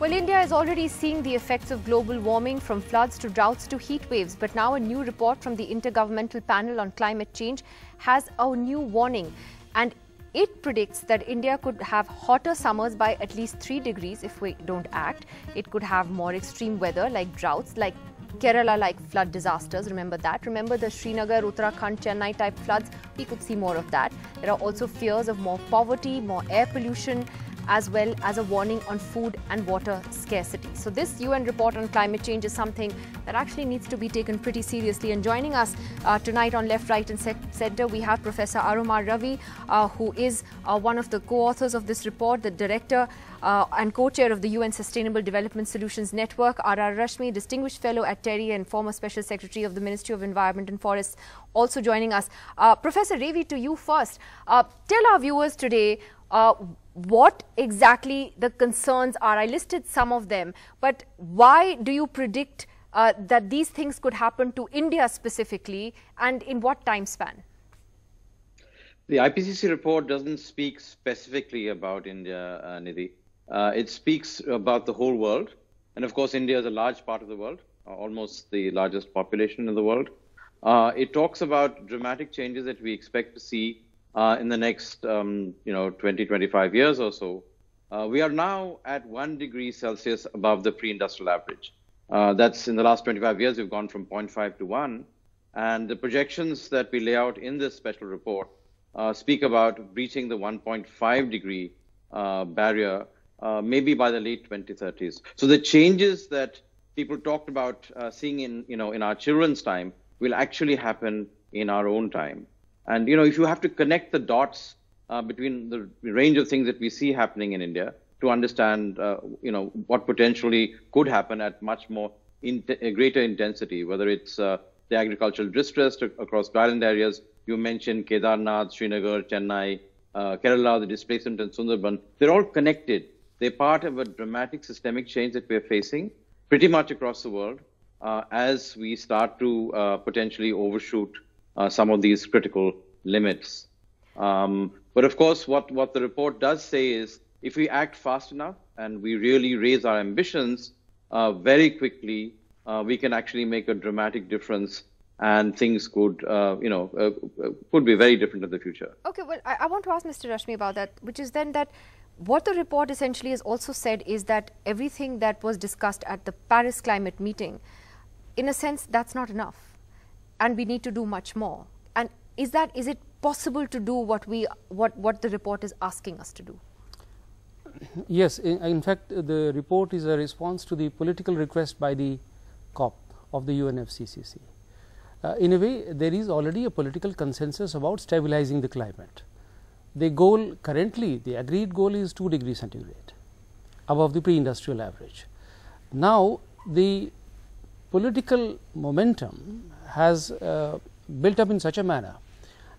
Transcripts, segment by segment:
Well, India is already seeing the effects of global warming, from floods to droughts to heat waves. But now a new report from the Intergovernmental Panel on Climate Change has a new warning. And it predicts that India could have hotter summers by at least 3 degrees if we don't act. It could have more extreme weather like droughts, like Kerala, like flood disasters. Remember that. Remember the Srinagar, Uttarakhand, Chennai type floods. We could see more of that. There are also fears of more poverty, more air pollution, as well as a warning on food and water scarcity. So this UN report on climate change is something that actually needs to be taken pretty seriously. And joining us tonight on Left, Right and Centre, we have Professor Arumar Ravi, who is one of the co-authors of this report, the director and co-chair of the UN Sustainable Development Solutions Network, R.R. Rashmi, distinguished fellow at TERI and former special secretary of the Ministry of Environment and Forests, also joining us. Professor Ravi, to you first. Tell our viewers today what exactly the concerns are. I listed some of them, but why do you predict that these things could happen to India specifically, and in what time span? The IPCC report doesn't speak specifically about India, Nidhi. It speaks about the whole world. And of course, India is a large part of the world, almost the largest population in the world. It talks about dramatic changes that we expect to see in the next 20, 25 years or so. We are now at 1 degree Celsius above the pre-industrial average. That's in the last 25 years, we've gone from 0.5 to 1. And the projections that we lay out in this special report speak about breaching the 1.5 degree barrier maybe by the late 2030s. So the changes that people talked about seeing in our children's time will actually happen in our own time. And, if you have to connect the dots between the range of things that we see happening in India to understand, what potentially could happen at much more greater intensity, whether it's the agricultural distress across dryland areas. You mentioned Kedarnath, Srinagar, Chennai, Kerala, the displacement in Sundarban. They're all connected. They're part of a dramatic systemic change that we're facing pretty much across the world as we start to potentially overshoot some of these critical limits. But of course, what the report does say is if we act fast enough and we really raise our ambitions very quickly, we can actually make a dramatic difference, and things could, could be very different in the future. Okay, well, I want to ask Mr. Rashmi about that, which is then that what the report essentially has also said is that everything that was discussed at the Paris climate meeting, in a sense, that's not enough. And we need to do much more. And is it possible to do what the report is asking us to do? Yes, in fact, the report is a response to the political request by the COP of the UNFCCC. In a way, there is already a political consensus about stabilizing the climate. The goal currently, the agreed goal is 2 degrees centigrade above the pre-industrial average. Now, the political momentum has built up in such a manner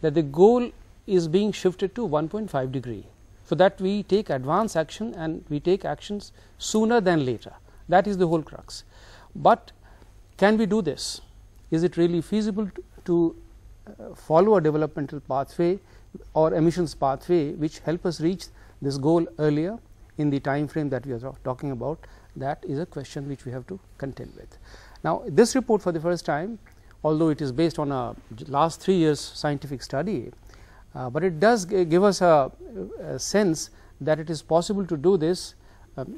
that the goal is being shifted to 1.5 degree, so that we take advance action and we take actions sooner than later. That is the whole crux. But can we do this? Is it really feasible to follow a developmental pathway or emissions pathway which help us reach this goal earlier in the time frame that we are talking about? That is a question which we have to contend with. Now, this report, for the first time, although it is based on a last 3 years scientific study, but it does give us a sense that it is possible to do this,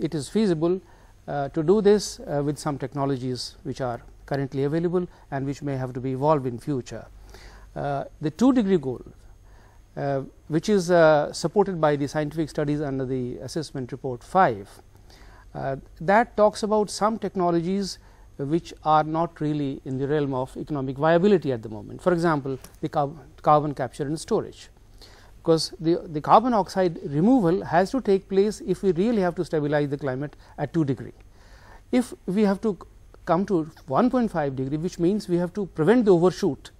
it is feasible to do this with some technologies which are currently available and which may have to be evolved in future. The 2 degree goal, which is supported by the scientific studies under the assessment report 5, that talks about some technologies which are not really in the realm of economic viability at the moment. For example, the carbon capture and storage, because the carbon oxide removal has to take place if we really have to stabilize the climate at 2 degree. If we have to come to 1.5 degree, which means we have to prevent the overshoot,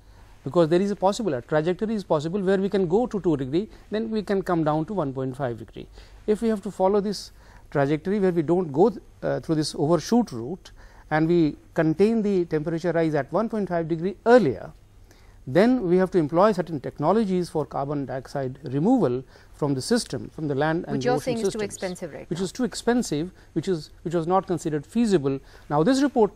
because there is a trajectory is possible where we can go to 2 degree, then we can come down to 1.5 degree. If we have to follow this trajectory where we don't go through this overshoot route, and we contain the temperature rise at 1.5 degree earlier, then we have to employ certain technologies for carbon dioxide removal from the system, from the land and which the you're ocean saying systems, is too expensive right which now. is too expensive, which was not considered feasible. Now, this report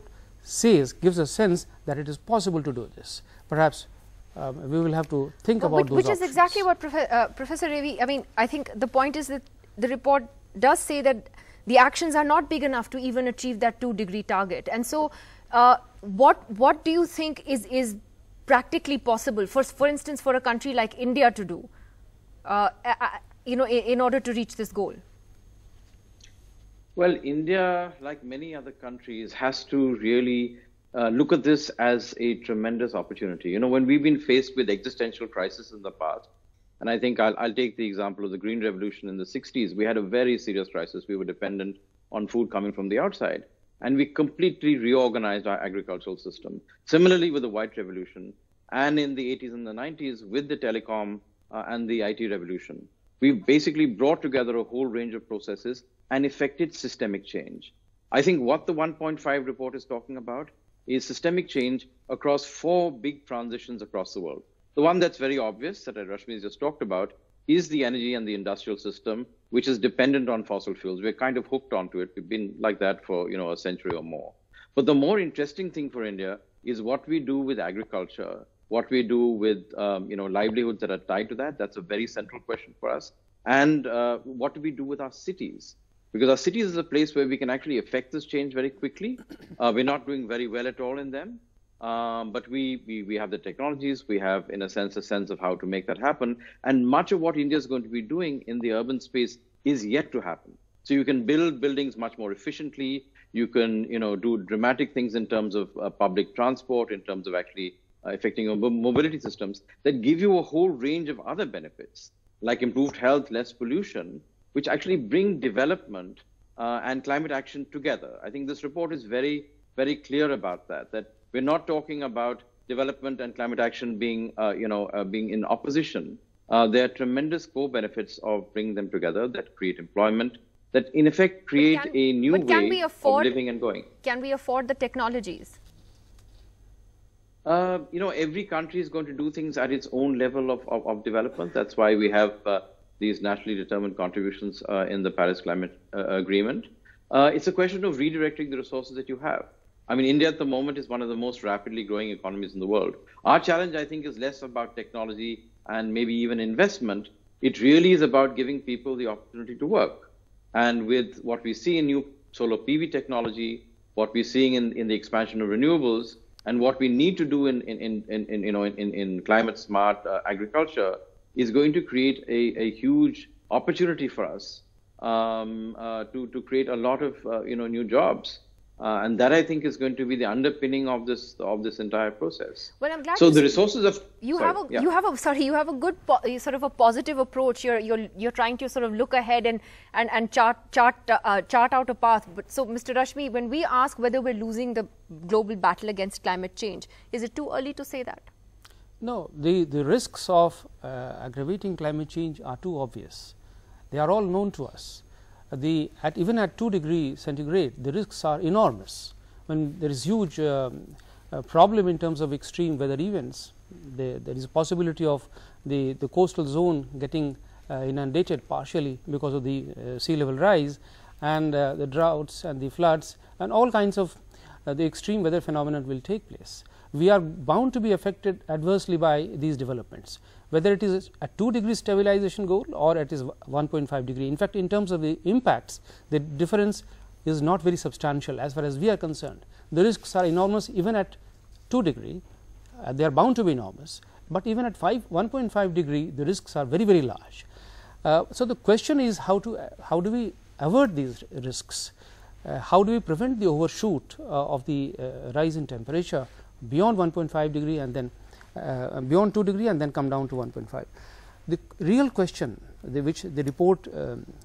gives a sense that it is possible to do this. Perhaps we will have to think about those which options. is exactly what Professor Ravi, I mean, I think the point is that the report does say that the actions are not big enough to even achieve that 2-degree target. And so what do you think is practically possible for instance for a country like India to do in order to reach this goal? Well, India, like many other countries, has to really look at this as a tremendous opportunity. You know, when we've been faced with existential crisis in the past, and I think I'll take the example of the Green Revolution in the 60s, we had a very serious crisis. We were dependent on food coming from the outside, and we completely reorganized our agricultural system. Similarly with the White Revolution, and in the 80s and the 90s with the telecom and the IT revolution, we basically brought together a whole range of processes and effected systemic change. I think what the 1.5 report is talking about is systemic change across 4 big transitions across the world. The one that's very obvious that Rashmi has just talked about is the energy and the industrial system, which is dependent on fossil fuels. We're kind of hooked onto it. We've been like that for a century or more. But the more interesting thing for India is what we do with agriculture, what we do with livelihoods that are tied to that. That's a very central question for us. And what do we do with our cities? Because our cities is a place where we can actually affect this change very quickly. We're not doing very well at all in them. But we have the technologies, we have, in a sense of how to make that happen. And much of what India is going to be doing in the urban space is yet to happen. So you can build buildings much more efficiently. You can, do dramatic things in terms of public transport, in terms of actually affecting your mobility systems that give you a whole range of other benefits, like improved health, less pollution, which actually bring development and climate action together. I think this report is very, very clear about that we're not talking about development and climate action being, being in opposition. There are tremendous co-benefits of bringing them together that create employment, that in effect create a new way of living and going. Can we afford the technologies? Every country is going to do things at its own level of development. That's why we have these nationally determined contributions in the Paris Climate Agreement. It's a question of redirecting the resources that you have. I mean, India at the moment is one of the most rapidly growing economies in the world. Our challenge, I think, is less about technology and maybe even investment. It really is about giving people the opportunity to work. And with what we see in new solar PV technology, what we're seeing in the expansion of renewables, and what we need to do in climate smart agriculture is going to create a huge opportunity for us to create a lot of new jobs. And that, I think, is going to be the underpinning of this entire process. Well, I'm glad. So the resources of you have a good sort of a positive approach. You're trying to sort of look ahead and chart out a path. But so, Mr. Rashmi, when we ask whether we're losing the global battle against climate change, is it too early to say that? No, the risks of aggravating climate change are too obvious. They are all known to us. Even at 2 degrees centigrade, the risks are enormous. When there is huge problem in terms of extreme weather events, there is a possibility of the coastal zone getting inundated partially because of the sea level rise, and the droughts and the floods and all kinds of the extreme weather phenomena will take place. We are bound to be affected adversely by these developments, whether it is at 2 degree stabilization goal or at 1.5 degree. In fact, in terms of the impacts, the difference is not very substantial as far as we are concerned. The risks are enormous even at 2 degree, they are bound to be enormous, but even at 1.5 degree, the risks are very, very large. So the question is how do we avert these risks? How do we prevent the overshoot of the rise in temperature beyond 1.5 degree and then beyond 2 degree and then come down to 1.5. The real question which the report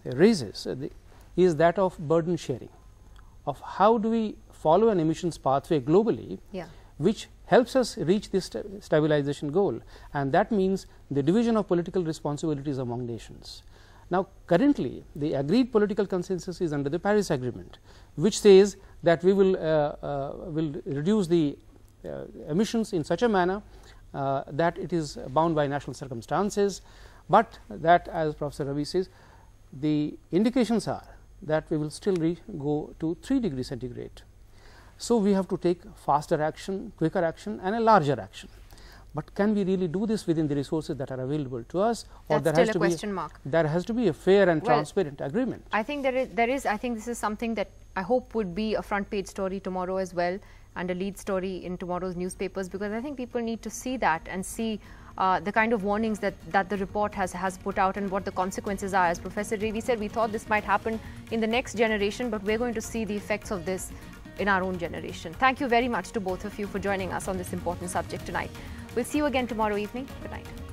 raises is that of burden sharing, of how do we follow an emissions pathway globally, which helps us reach this stabilization goal, and that means the division of political responsibilities among nations. Now, currently the agreed political consensus is under the Paris Agreement, which says that we will reduce the emissions in such a manner that it is bound by national circumstances, but that, as Professor Ravi says, the indications are that we will still go to 3 degrees centigrade. So, we have to take faster action, quicker action and a larger action. But can we really do this within the resources that are available to us, or there has to be question mark. There has to be a fair and transparent agreement. I think there is. I think this is something that I hope would be a front page story tomorrow as well, and a lead story in tomorrow's newspapers, because I think people need to see that and see the kind of warnings that the report has put out and what the consequences are. As Professor Ravi said, we thought this might happen in the next generation, but we're going to see the effects of this in our own generation. Thank you very much to both of you for joining us on this important subject tonight. We'll see you again tomorrow evening. Good night.